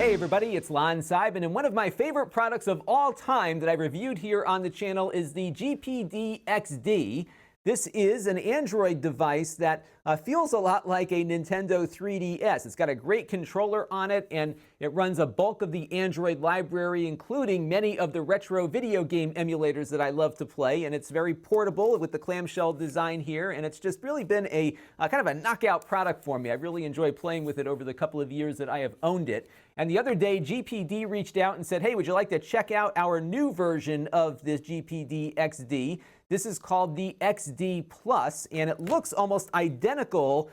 Hey everybody, it's Lon.TV, and one of my favorite products of all time that I've reviewed here on the channel is the GPD XD. This is an Android device that feels a lot like a Nintendo 3DS. It's got a great controller on it, and it runs a bulk of the Android library, including many of the retro video game emulators that I love to play. And it's very portable with the clamshell design here, and it's just really been a kind of a knockout product for me. I really enjoyed playing with it over the couple of years that I have owned it. And the other day, GPD reached out and said, hey, would you like to check out our new version of this GPD XD? This is called the XD Plus, and it looks almost identical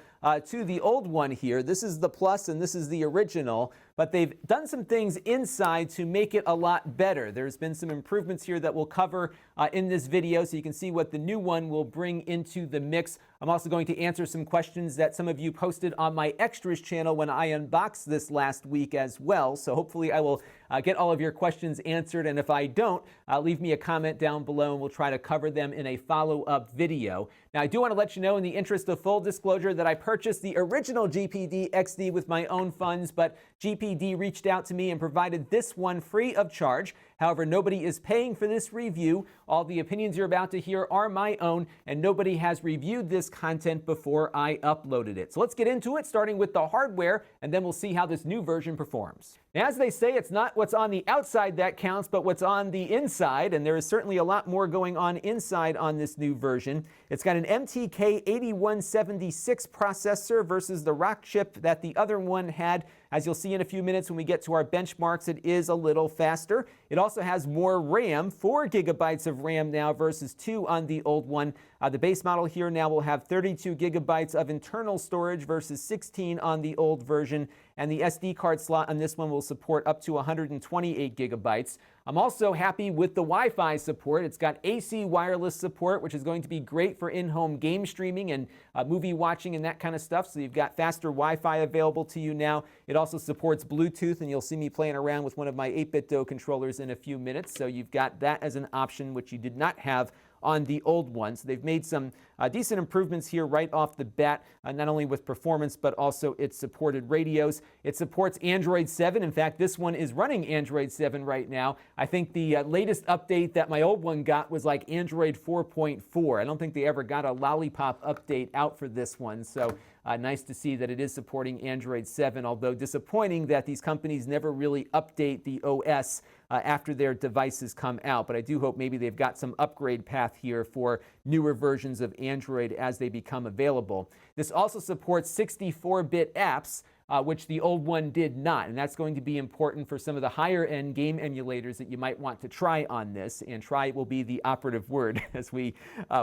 to the old one here. This is the Plus and this is the original, but they've done some things inside to make it a lot better. There's been some improvements here that we'll cover in this video, so you can see what the new one will bring into the mix. I'm also going to answer some questions that some of you posted on my Extras channel when I unboxed this last week as well. So hopefully I will get all of your questions answered, and if I don't, leave me a comment down below and we'll try to cover them in a follow-up video. Now, I do want to let you know, in the interest of full disclosure, that I purchased the original GPD XD with my own funds, but GPD reached out to me and provided this one free of charge. However, nobody is paying for this review. All the opinions you're about to hear are my own, and nobody has reviewed this content before I uploaded it. So let's get into it, starting with the hardware, and then we'll see how this new version performs. Now, as they say, it's not what's on the outside that counts, but what's on the inside, and there is certainly a lot more going on inside on this new version. It's got an MTK 8176 processor versus the rock chip that the other one had. As you'll see in a few minutes when we get to our benchmarks, it is a little faster. It also has more RAM, 4 gigabytes of RAM now versus 2 on the old one. The base model here now will have 32 gigabytes of internal storage versus 16 on the old version. And the SD card slot on this one will support up to 128 gigabytes. I'm also happy with the Wi-Fi support. It's got AC wireless support, which is going to be great for in-home game streaming and movie watching and that kind of stuff. So you've got faster Wi-Fi available to you now. It also supports Bluetooth, and you'll see me playing around with one of my 8-bit-do controllers in a few minutes. So you've got that as an option, which you did not have on the old one. So they've made some decent improvements here right off the bat, not only with performance, but also its supported radios. It supports Android 7. In fact, this one is running Android 7 right now. I think the latest update that my old one got was like Android 4.4. I don't think they ever got a lollipop update out for this one. So nice to see that it is supporting Android 7, although disappointing that these companies never really update the OS after their devices come out. But I do hope maybe they've got some upgrade path here for newer versions of Android as they become available. This also supports 64-bit apps, which the old one did not. And that's going to be important for some of the higher end game emulators that you might want to try on this. And try will be the operative word as we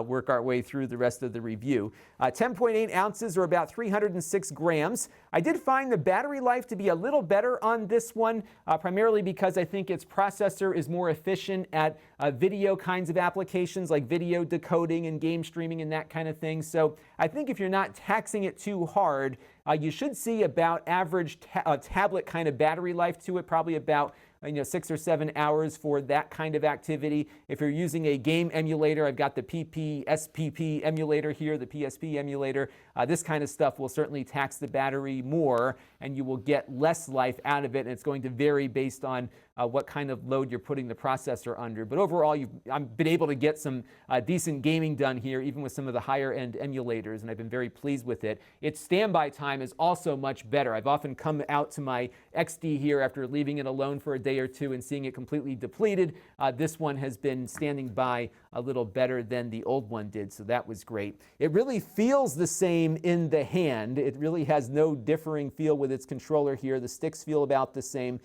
work our way through the rest of the review. 10.8 ounces or about 306 grams. I did find the battery life to be a little better on this one, primarily because I think its processor is more efficient at video kinds of applications like video decoding and game streaming and that kind of thing. So I think if you're not taxing it too hard, you should see about average tablet kind of battery life to it, probably about 6 or 7 hours for that kind of activity. If you're using a game emulator, I've got the PPSSPP emulator here, the PSP emulator. This kind of stuff will certainly tax the battery more, and you will get less life out of it, and it's going to vary based on what kind of load you're putting the processor under. But overall, I've been able to get some decent gaming done here, even with some of the higher end emulators, and I've been very pleased with it. Its standby time is also much better. I've often come out to my XD here after leaving it alone for a day or two and seeing it completely depleted. This one has been standing by a little better than the old one did, so that was great. It really feels the same in the hand. It really has no differing feel with its controller here. The sticks feel about the same.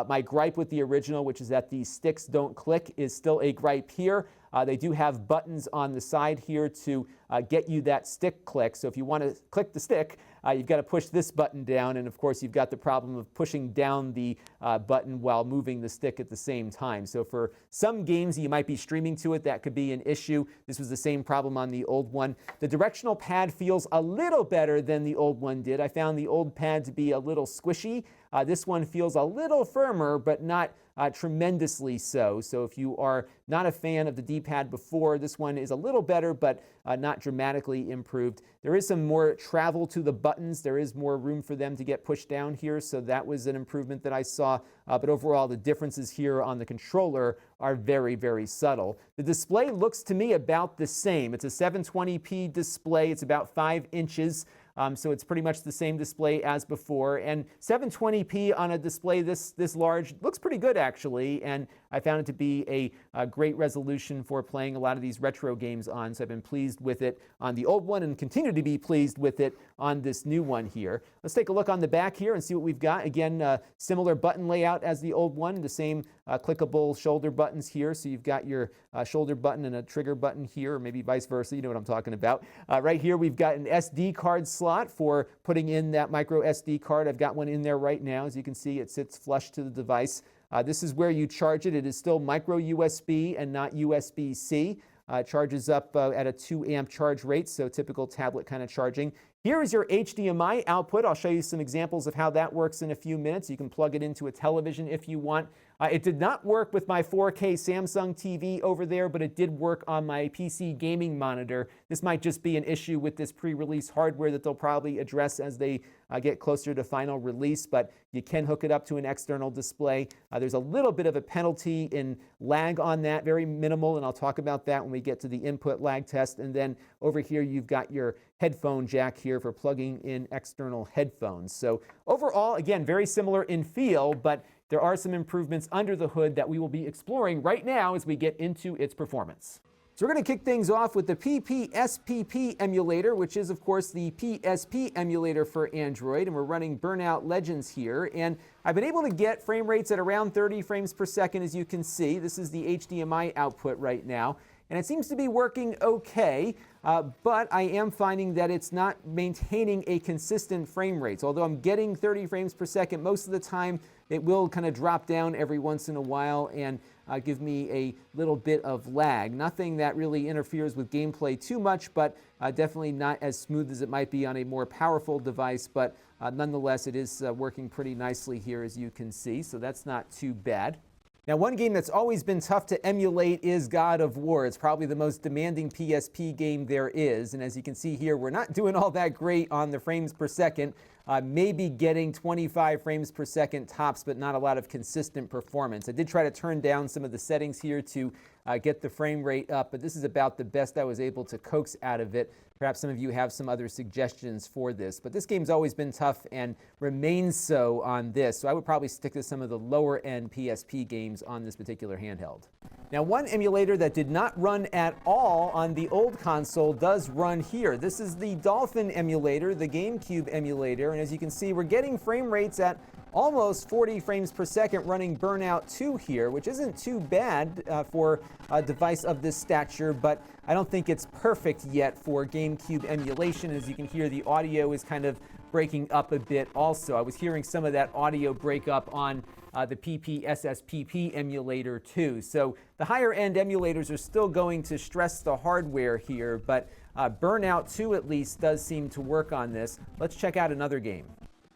My gripe with the original, which is that these sticks don't click, is still a gripe here. They do have buttons on the side here to get you that stick click. So if you want to click the stick, you've got to push this button down. And of course, you've got the problem of pushing down the button while moving the stick at the same time. So for some games you might be streaming to it, that could be an issue. This was the same problem on the old one. The directional pad feels a little better than the old one did. I found the old pad to be a little squishy. This one feels a little firmer, but not tremendously so. So if you are not a fan of the D-pad before, this one is a little better, but not dramatically improved. There is some more travel to the button buttons. There is more room for them to get pushed down here, so that was an improvement that I saw. But overall, the differences here on the controller are very, very subtle. The display looks to me about the same. It's a 720p display. It's about 5 inches. So it's pretty much the same display as before. And 720p on a display this large looks pretty good, actually. And I found it to be a great resolution for playing a lot of these retro games on. So I've been pleased with it on the old one and continue to be pleased with it on this new one here. Let's take a look on the back here and see what we've got. Again, similar button layout as the old one, the same clickable shoulder buttons here. So you've got your shoulder button and a trigger button here, or maybe vice versa. You know what I'm talking about. Right here, we've got an SD card slot for putting in that micro SD card. I've got one in there right now. As you can see, it sits flush to the device. This is where you charge it. It is still micro USB and not USB-C. It charges up at a 2 amp charge rate, so typical tablet kind of charging. Here is your HDMI output. I'll show you some examples of how that works in a few minutes. You can plug it into a television if you want. It did not work with my 4K Samsung TV over there, but it did work on my PC gaming monitor. This might just be an issue with this pre-release hardware that they'll probably address as they get closer to final release, but you can hook it up to an external display. There's a little bit of a penalty in lag on that, very minimal, and I'll talk about that when we get to the input lag test. And then over here, you've got your headphone jack here for plugging in external headphones. So overall, again, very similar in feel, but there are some improvements under the hood that we will be exploring right now as we get into its performance. So we're going to kick things off with the PPSSPP emulator, which is, of course, the PSP emulator for Android, and we're running Burnout Legends here. And I've been able to get frame rates at around 30 frames per second, as you can see. This is the HDMI output right now, and it seems to be working okay, but I am finding that it's not maintaining a consistent frame rate. So although I'm getting 30 frames per second, most of the time it will kind of drop down every once in a while and give me a little bit of lag. Nothing that really interferes with gameplay too much, but definitely not as smooth as it might be on a more powerful device. But nonetheless, it is working pretty nicely here, as you can see, so that's not too bad. Now, one game that's always been tough to emulate is God of War. It's probably the most demanding PSP game there is. And as you can see here, we're not doing all that great on the frames per second. Maybe getting 25 frames per second tops, but not a lot of consistent performance. I did try to turn down some of the settings here to get the frame rate up, but this is about the best I was able to coax out of it. Perhaps some of you have some other suggestions for this, but this game's always been tough and remains so on this. So I would probably stick to some of the lower end PSP games on this particular handheld. Now, one emulator that did not run at all on the old console does run here. This is the Dolphin emulator, the GameCube emulator, and as you can see, we're getting frame rates at almost 40 frames per second running Burnout 2 here, which isn't too bad for a device of this stature, but I don't think it's perfect yet for GameCube emulation. As you can hear, the audio is kind of breaking up a bit also. I was hearing some of that audio break up on the PPSSPP emulator too. So the higher end emulators are still going to stress the hardware here, but Burnout 2 at least does seem to work on this. Let's check out another game.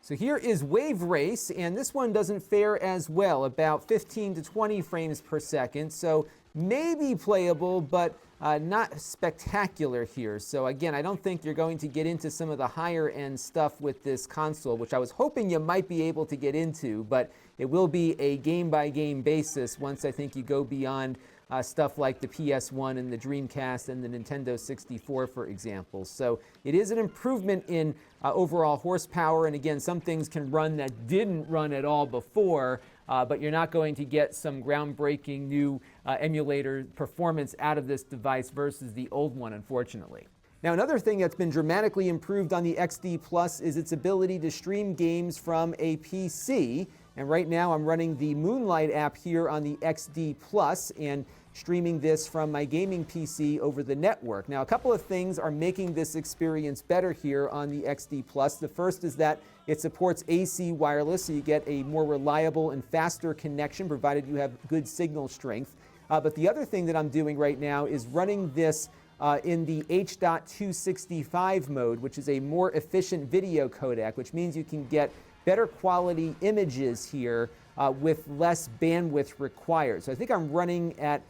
So here is Wave Race, and this one doesn't fare as well, about 15 to 20 frames per second. So maybe playable, but not spectacular here. So again, I don't think you're going to get into some of the higher end stuff with this console, which I was hoping you might be able to get into, but it will be a game by game basis once I think you go beyond stuff like the PS1 and the Dreamcast and the Nintendo 64, for example. So it is an improvement in overall horsepower, and again, some things can run that didn't run at all before, but you're not going to get some groundbreaking new emulator performance out of this device versus the old one, unfortunately. Now, another thing that's been dramatically improved on the XD Plus is its ability to stream games from a PC. And right now I'm running the Moonlight app here on the XD Plus and streaming this from my gaming PC over the network. Now, a couple of things are making this experience better here on the XD Plus. The first is that it supports AC wireless, so you get a more reliable and faster connection, provided you have good signal strength. But the other thing that I'm doing right now is running this in the H.265 mode, which is a more efficient video codec, which means you can get better quality images here with less bandwidth required. So I think I'm running at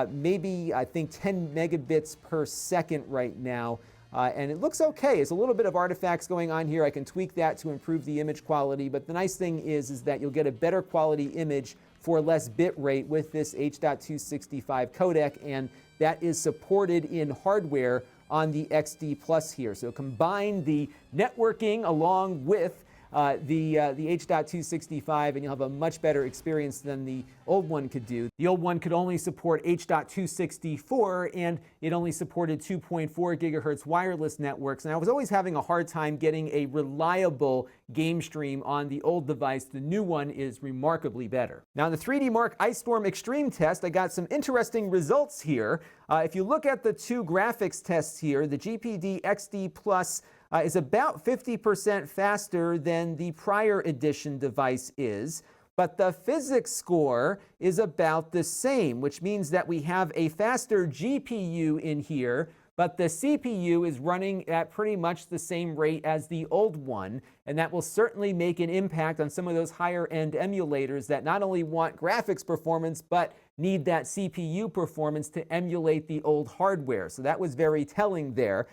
maybe, I think, 10 megabits per second right now and it looks okay. It's a little bit of artifacts going on here. I can tweak that to improve the image quality, but the nice thing is that you'll get a better quality image for less bit rate with this H.265 codec, and that is supported in hardware on the XD Plus here. So combine the networking along with the H.265, and you'll have a much better experience than the old one could do. The old one could only support H.264, and it only supported 2.4 gigahertz wireless networks. And I was always having a hard time getting a reliable game stream on the old device. The new one is remarkably better. Now, in the 3D Mark Icestorm Extreme test, I got some interesting results here. If you look at the two graphics tests here, the GPD XD Plus is about 50% faster than the prior edition device is, but the physics score is about the same, which means that we have a faster GPU in here, but the CPU is running at pretty much the same rate as the old one, and that will certainly make an impact on some of those higher-end emulators that not only want graphics performance, but need that CPU performance to emulate the old hardware. So that was very telling there.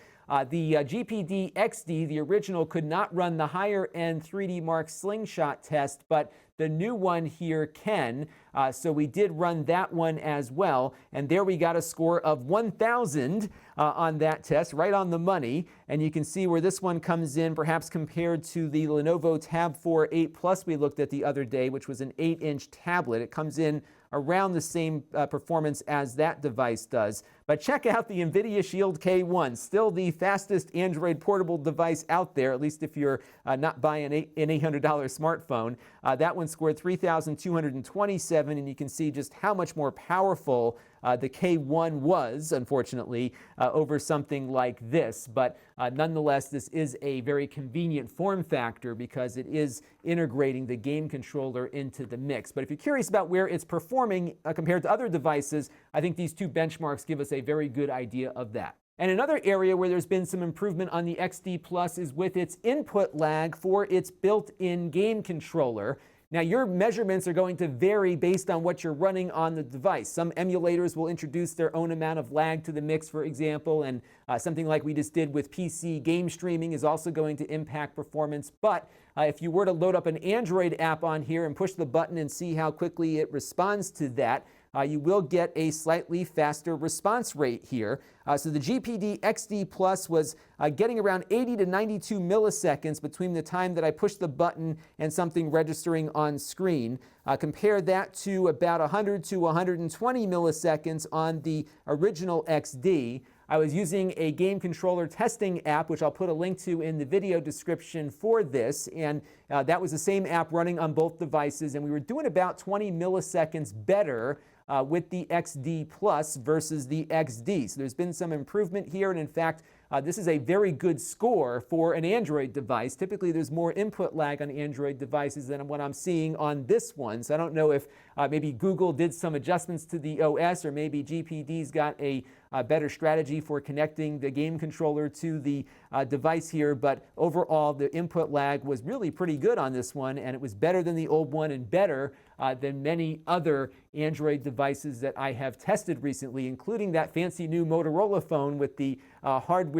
The GPD XD, the original, could not run the higher-end 3D Mark Slingshot test, but the new one here can. So we did run that one as well, and there we got a score of 1,000 on that test, right on the money. And you can see where this one comes in, perhaps compared to the Lenovo Tab 4 8 Plus we looked at the other day, which was an 8-inch tablet. It comes in around the same performance as that device does. But check out the NVIDIA Shield K1, still the fastest Android portable device out there, at least if you're not buying an $800 smartphone. That one scored 3,227, and you can see just how much more powerful the K1 was, unfortunately, over something like this. But nonetheless, this is a very convenient form factor because it is integrating the game controller into the mix. But if you're curious about where it's performing compared to other devices, I think these two benchmarks give us a very good idea of that. And another area where there's been some improvement on the XD Plus is with its input lag for its built-in game controller. Now, your measurements are going to vary based on what you're running on the device. Some emulators will introduce their own amount of lag to the mix, for example, and something like we just did with PC game streaming is also going to impact performance. But if you were to load up an Android app on here and push the button and see how quickly it responds to that, you will get a slightly faster response rate here. So the GPD XD Plus was getting around 80 to 92 milliseconds between the time that I pushed the button and something registering on screen. Compare that to about 100 to 120 milliseconds on the original XD. I was using a game controller testing app, which I'll put a link to in the video description for this, and that was the same app running on both devices, and we were doing about 20 milliseconds better with the XD Plus versus the XD. So there's been some improvement here, and in fact, this is a very good score for an Android device. Typically, there's more input lag on Android devices than what I'm seeing on this one. So I don't know if maybe Google did some adjustments to the OS, or maybe GPD's got a better strategy for connecting the game controller to the device here. But overall, the input lag was really pretty good on this one, and it was better than the old one and better than many other Android devices that I have tested recently, including that fancy new Motorola phone with the hardware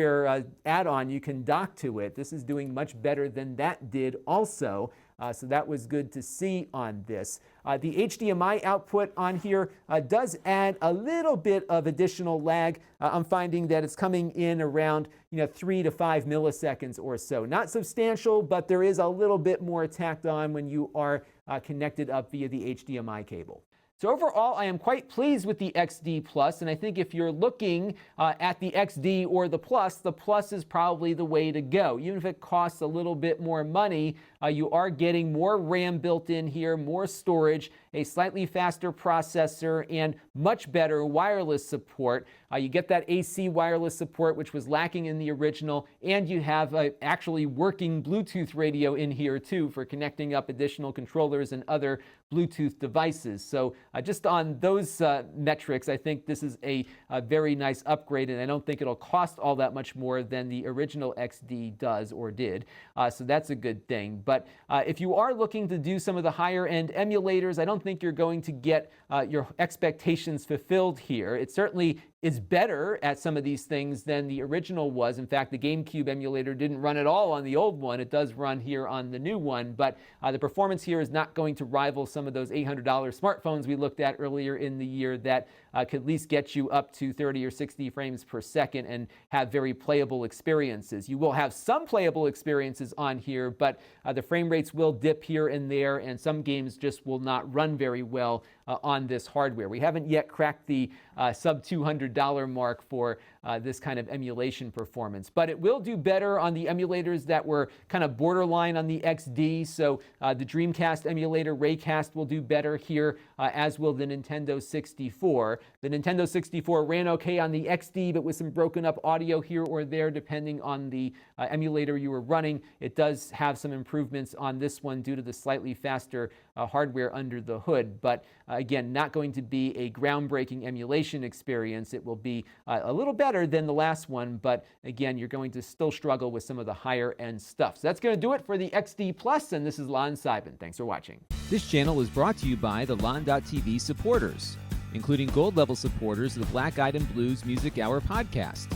add-on you can dock to it. This is doing much better than that did also. So that was good to see on this. The HDMI output on here does add a little bit of additional lag. I'm finding that it's coming in around 3 to 5 milliseconds or so. Not substantial, but there is a little bit more tacked on when you are connected up via the HDMI cable. So overall, I am quite pleased with the XD Plus, and I think if you're looking at the XD or the Plus is probably the way to go. Even if it costs a little bit more money, you are getting more RAM built in here, more storage, a slightly faster processor, and much better wireless support. You get that AC wireless support, which was lacking in the original, and you have actually working Bluetooth radio in here too for connecting up additional controllers and other Bluetooth devices. So just on those metrics, I think this is a very nice upgrade, and I don't think it'll cost all that much more than the original XD does or did. So that's a good thing. But if you are looking to do some of the higher end emulators, I don't think you're going to get your expectations fulfilled here. It certainly is better at some of these things than the original was. In fact, the GameCube emulator didn't run at all on the old one. It does run here on the new one, but the performance here is not going to rival some of those $800 smartphones we looked at earlier in the year that could at least get you up to 30 or 60 frames per second and have very playable experiences. You will have some playable experiences on here, but the frame rates will dip here and there, and some games just will not run very well on this hardware. We haven't yet cracked the sub $200 mark for this kind of emulation performance, but it will do better on the emulators that were kind of borderline on the XD. So the Dreamcast emulator Raycast will do better here, as will the Nintendo 64. The Nintendo 64 ran okay on the XD, but with some broken up audio here or there depending on the emulator you were running. It does have some improvements on this one due to the slightly faster hardware under the hood, but again, not going to be a groundbreaking emulation experience. It will be a little better than the last one, but again, you're going to still struggle with some of the higher end stuff. So that's going to do it for the XD Plus, and this is Lon.TV. Thanks for watching. This channel is brought to you by the Lon.TV supporters, including gold level supporters of the Black Eyed and Blues Music Hour podcast: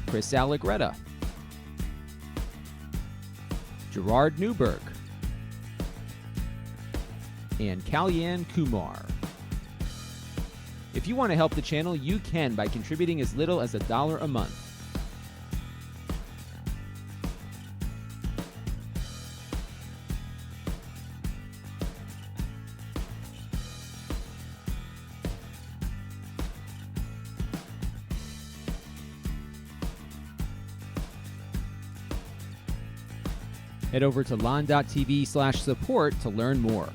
Chris Allegretta, Gerard Newberg, and Kalyan Kumar. If you want to help the channel, you can by contributing as little as $1 a month. Head over to lon.tv/support to learn more.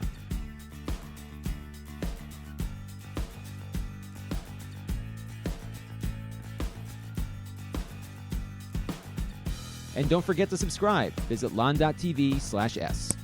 And don't forget to subscribe. Visit lon.tv/s.